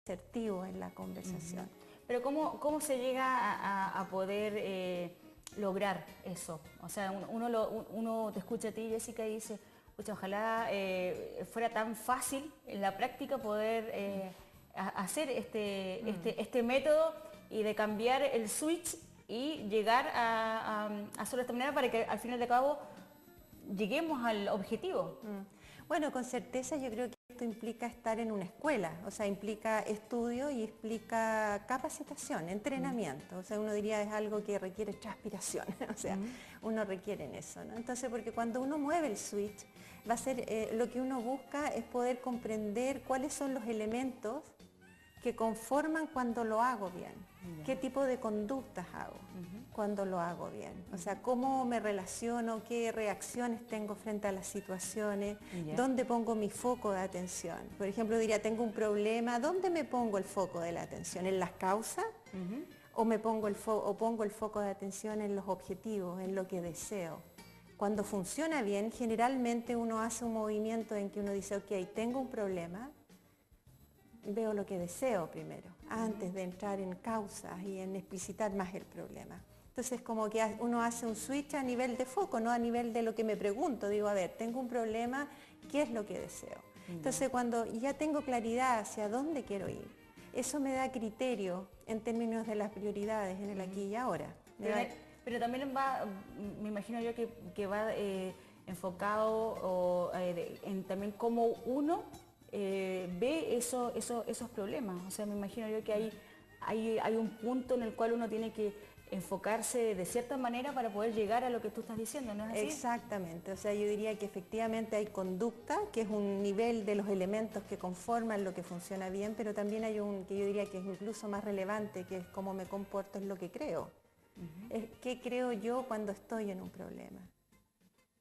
asertivo en la conversación. Pero ¿cómo se llega a poder lograr eso? O sea, uno te escucha a ti, Jessica, y dice, pucha, ojalá fuera tan fácil en la práctica poder hacer este método y de cambiar el switch y llegar a hacerlo de esta manera para que al final de cabo lleguemos al objetivo. Bueno, con certeza yo creo que esto implica estar en una escuela, o sea, implica estudio y implica capacitación, entrenamiento. O sea, uno diría es algo que requiere transpiración, o sea, uno requiere en eso, ¿no? Entonces, porque cuando uno mueve el switch, va a ser, lo que uno busca es poder comprender cuáles son los elementos que conforman cuando lo hago bien, qué tipo de conductas hago cuando lo hago bien, o sea, cómo me relaciono, qué reacciones tengo frente a las situaciones, dónde pongo mi foco de atención. Por ejemplo, diría, tengo un problema, ¿dónde me pongo el foco de la atención? ¿En las causas? ¿O pongo el foco de atención en los objetivos, en lo que deseo? Cuando funciona bien, generalmente uno hace un movimiento en que uno dice, ok, tengo un problema, veo lo que deseo primero, antes de entrar en causas y en explicitar más el problema. Entonces como que uno hace un switch a nivel de foco, no a nivel de lo que me pregunto. Digo, a ver, tengo un problema, ¿qué es lo que deseo? Entonces cuando ya tengo claridad hacia dónde quiero ir, eso me da criterio en términos de las prioridades en el aquí y ahora. Pero también va, me imagino yo que va enfocado en también cómo uno ve esos problemas. O sea, me imagino yo que hay un punto en el cual uno tiene que enfocarse de cierta manera para poder llegar a lo que tú estás diciendo, ¿no es así? Exactamente, o sea, yo diría que efectivamente hay conducta, que es un nivel de los elementos que conforman lo que funciona bien, pero también hay un que yo diría que es incluso más relevante, que es cómo me comporto, es lo que creo. Es qué creo yo cuando estoy en un problema.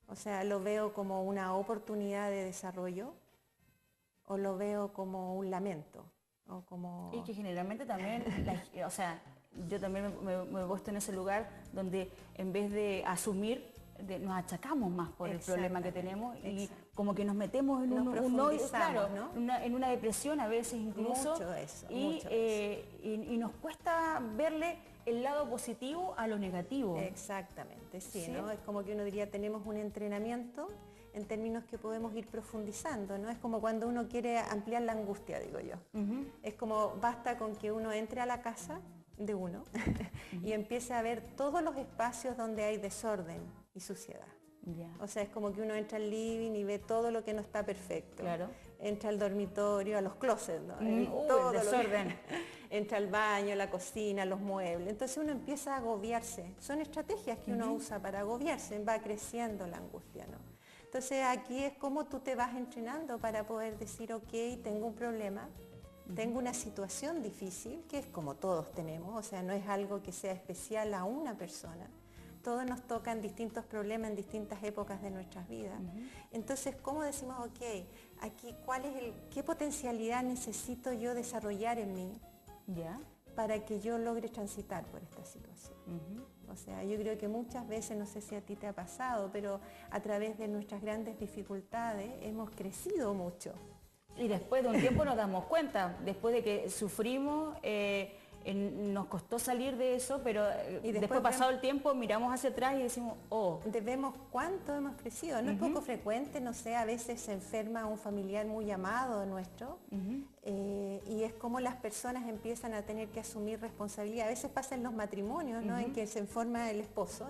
O sea, lo veo como una oportunidad de desarrollo, o lo veo como un lamento, o como... Y que generalmente también, o sea, yo también me he puesto en ese lugar donde en vez de asumir, nos achacamos más por el problema que tenemos y como que nos metemos en un hoyo, claro, ¿no? en una depresión a veces incluso. Mucho eso, y nos cuesta verle el lado positivo a lo negativo. Exactamente, sí, ¿no? Es como que uno diría, tenemos un entrenamiento en términos que podemos ir profundizando, ¿no? Es como cuando uno quiere ampliar la angustia, digo yo. Es como basta con que uno entre a la casa de uno y empiece a ver todos los espacios donde hay desorden y suciedad. O sea, es como que uno entra al living y ve todo lo que no está perfecto. Entra al dormitorio, a los closets, ¿no? Todo el desorden. Entra al baño, la cocina, los muebles. Entonces uno empieza a agobiarse. Son estrategias que uno usa para agobiarse, va creciendo la angustia, ¿no? Entonces aquí es como tú te vas entrenando para poder decir, ok, tengo un problema, tengo una situación difícil, que es como todos tenemos, o sea, no es algo que sea especial a una persona. Todos nos tocan distintos problemas en distintas épocas de nuestras vidas. Entonces, ¿cómo decimos, ok, aquí qué potencialidad necesito yo desarrollar en mí para que yo logre transitar por esta situación? O sea, yo creo que muchas veces, no sé si a ti te ha pasado, pero a través de nuestras grandes dificultades hemos crecido mucho. Y después de un tiempo nos damos cuenta, después de que sufrimos, nos costó salir de eso, pero después pasado el tiempo miramos hacia atrás y decimos, oh. Vemos cuánto hemos crecido. No es poco frecuente, no sé, a veces se enferma un familiar muy amado nuestro y es como las personas empiezan a tener que asumir responsabilidad. A veces pasa en los matrimonios, ¿no? En que se enferma el esposo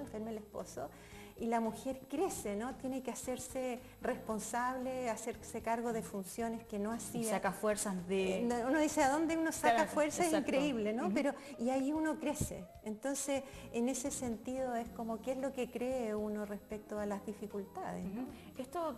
y la mujer crece, ¿no? Tiene que hacerse responsable, hacerse cargo de funciones que no hacía. Y saca fuerzas de... Uno dice, ¿a dónde uno saca fuerza? Es increíble, ¿no? Pero, y ahí uno crece. Entonces, en ese sentido es como, ¿qué es lo que cree uno respecto a las dificultades, ¿no? Esto